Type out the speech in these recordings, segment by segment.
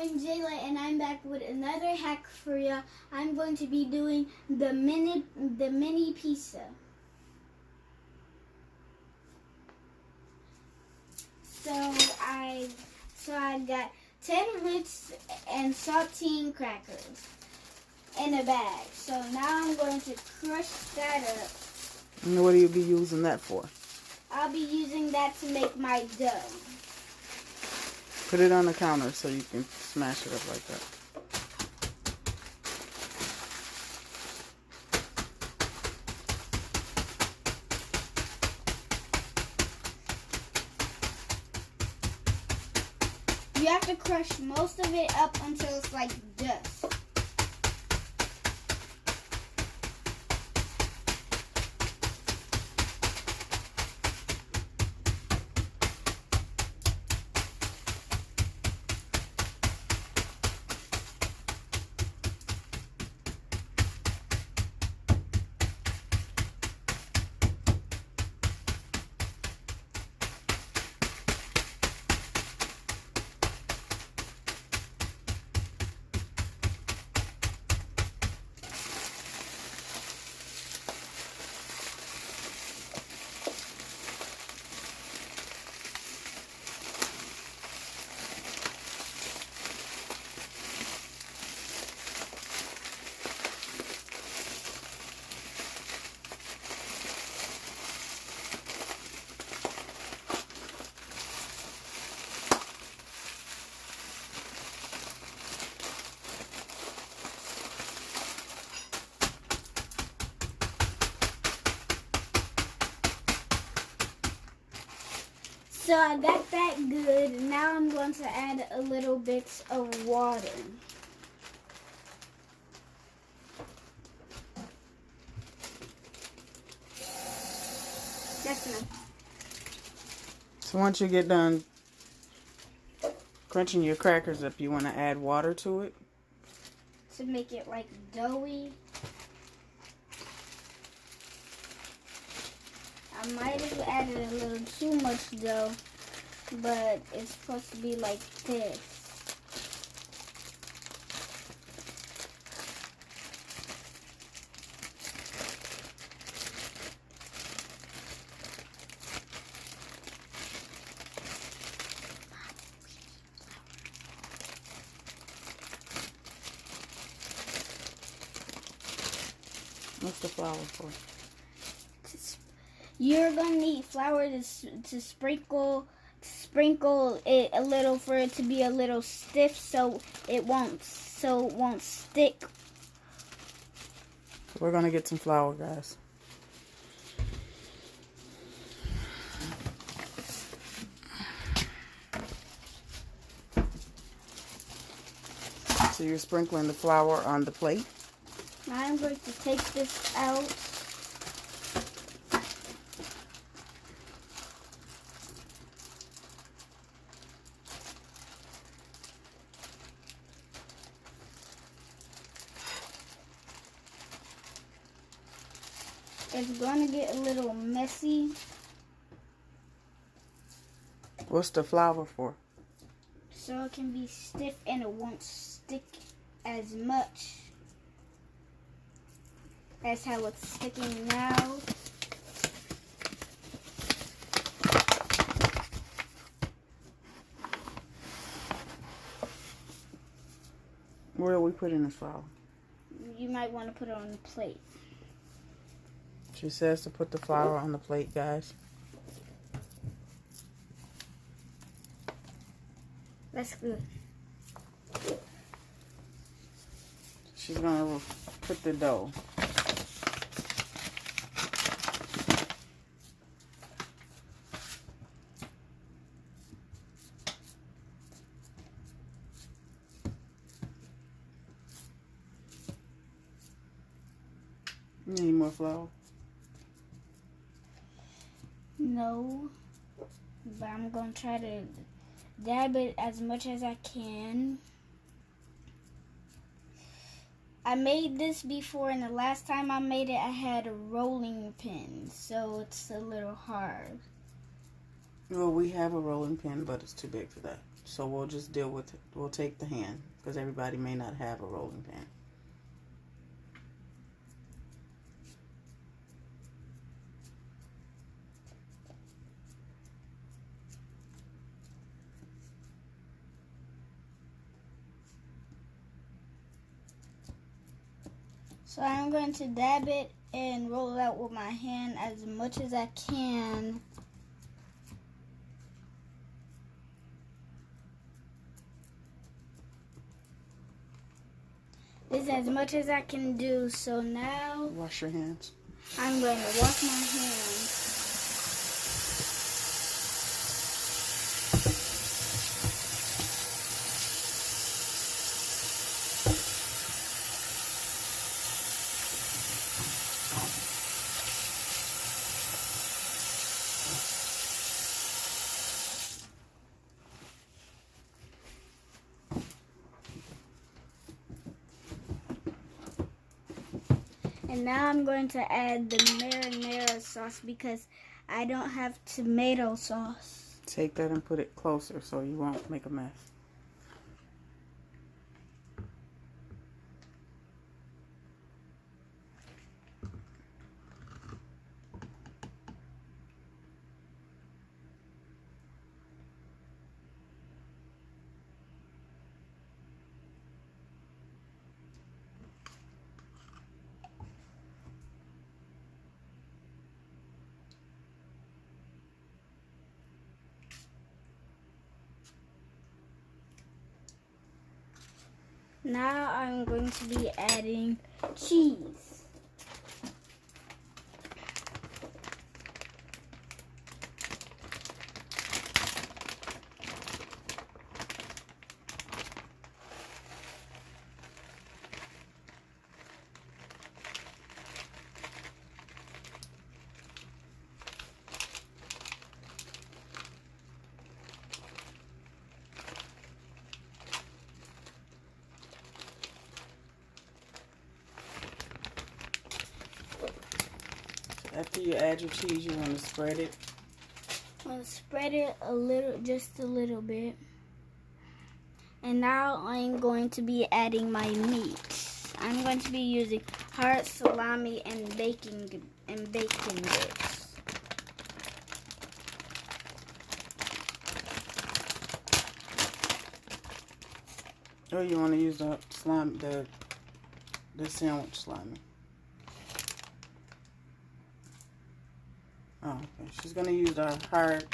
I'm Jayla, and I'm back with another hack for you. I'm going to be doing the mini pizza. So I got 10 Ritz and saltine crackers in a bag. So now I'm going to crush that up. And what do you be using that for? I'll be using that to make my dough. Put it on the counter so you can smash it up like that. You have to crush most of it up until it's like dust. So I got that good. Now I'm going to add a little bit of water. That's enough. So once you get done crunching your crackers up, you want to add water to it? To make it like doughy. I might have added a little too much dough, but it's supposed to be like this. What's the flour for? You're gonna need flour to sprinkle it a little for it to be a little stiff, so it won't stick. We're gonna get some flour, guys. So you're sprinkling the flour on the plate. Now I'm going to take this out. It's going to get a little messy. What's the flour for? So it can be stiff and it won't stick as much as how it's sticking now. Where are we putting the flour? You might want to put it on the plate. She says to put the flour on the plate, guys. That's good. She's gonna put the dough. Need more flour? No, but I'm going to try to dab it as much as I can. I made this before, and the last time I made it, I had a rolling pin, so it's a little hard. Well, we have a rolling pin, but it's too big for that. So we'll just deal with it. We'll take the hand because everybody may not have a rolling pin. So I'm going to dab it and roll it out with my hand as much as I can. This is as much as I can do. So now Wash your hands. I'm going to wash my hands. And now I'm going to add the marinara sauce because I don't have tomato sauce. Take that and put it closer so you won't make a mess. Now I'm going to be adding cheese. After you add your cheese, you want to spread it. I'm going to spread it a little, just a little bit. And now I'm going to be adding my meat. I'm going to be using hard salami and bacon bits. Or you want to use the slime, the sandwich slimy. Oh, okay. She's gonna use our hard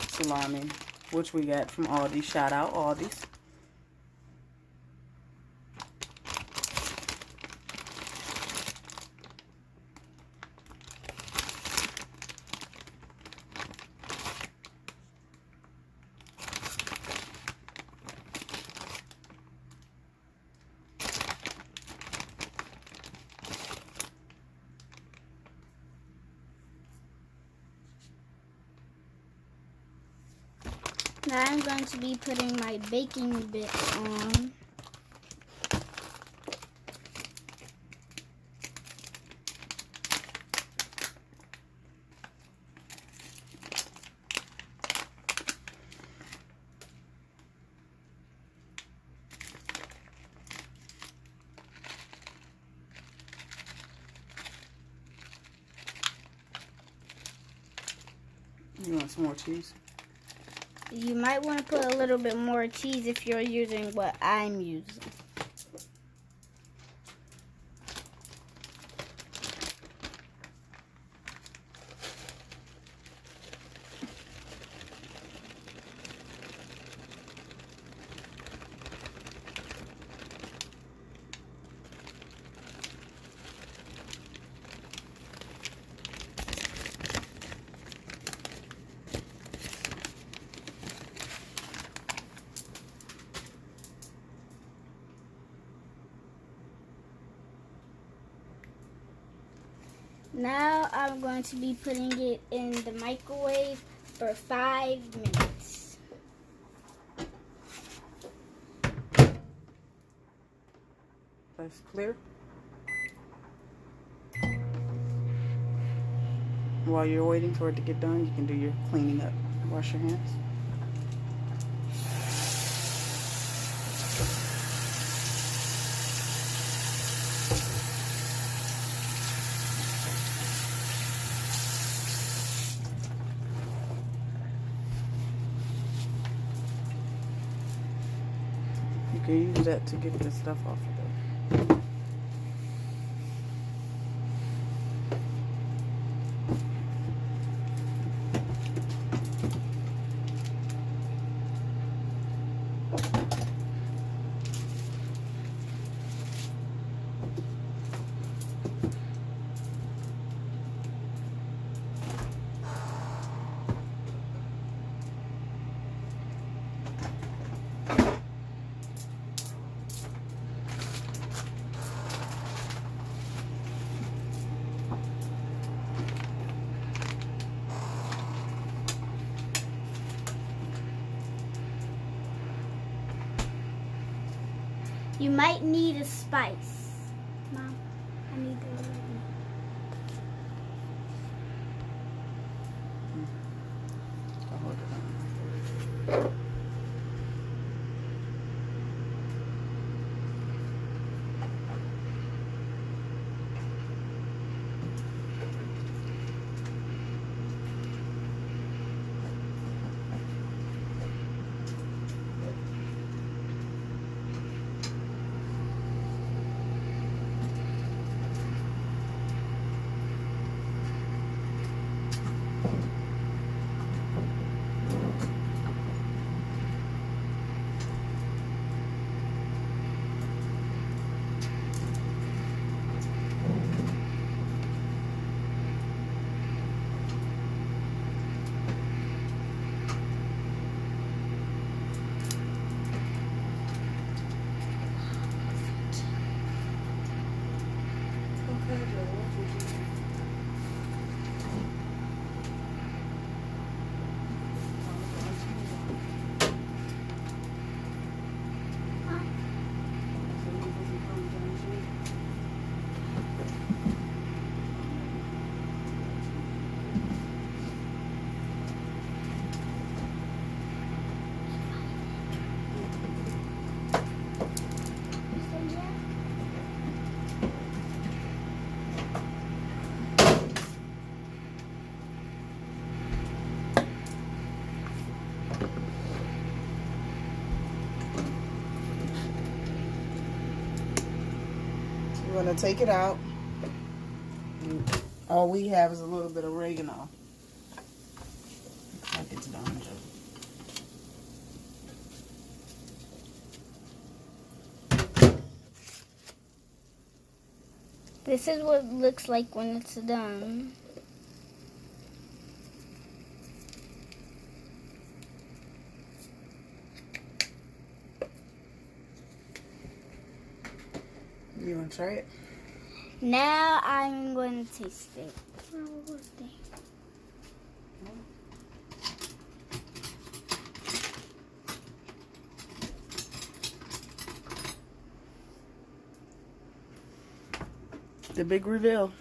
salami, which we got from Aldi. Shout out Aldi's. Now I'm going to be putting my baking bits on. You want some more cheese? You might want to put a little bit more cheese if you're using what I'm using. Now I'm going to be putting it in the microwave for 5 minutes. That's clear. While you're waiting for it to get done, you can do your cleaning up. Wash your hands. You can use that to get this stuff off of there. You might need a spice. Mom, I need the I'll hold it on. We're going to take it out. All we have is a little bit of oregano. Looks like it's done, Joe. This is what it looks like when it's done. You want to try it? Now I'm going to taste it. The big reveal.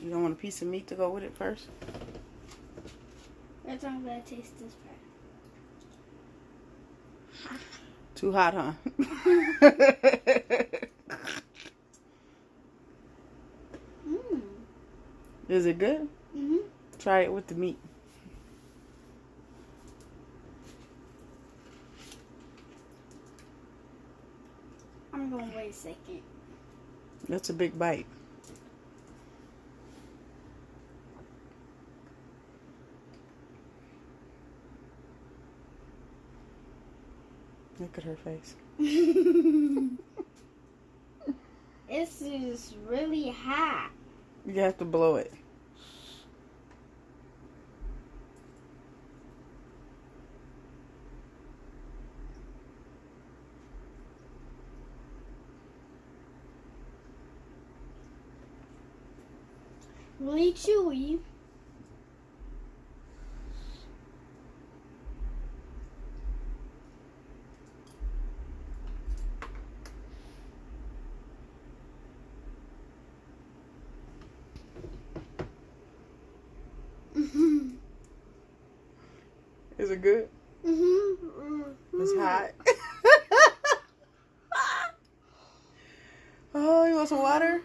You don't want a piece of meat to go with it first? That's how I'm going to taste this part. Too hot, huh? Is it good? Mm-hmm. Try it with the meat. I'm going to wait a second. That's a big bite. Look at her face. This is really hot. You have to blow it. Really chewy. Is it good? Mm-hmm. It's hot. Oh, you want some water?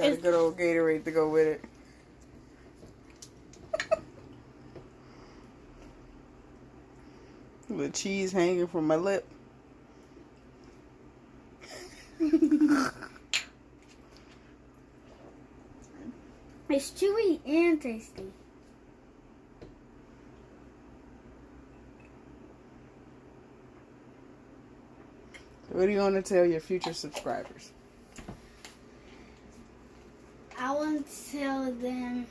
got a good old Gatorade to go with it. The cheese hanging from my lip. It's chewy and tasty. What do you want to tell your future subscribers? I want to tell them.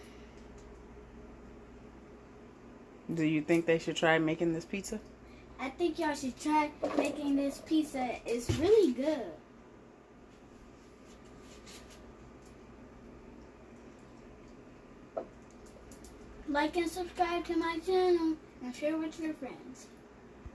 Do you think they should try making this pizza? I think y'all should try making this pizza. It's really good. Like and subscribe to my channel and share with your friends.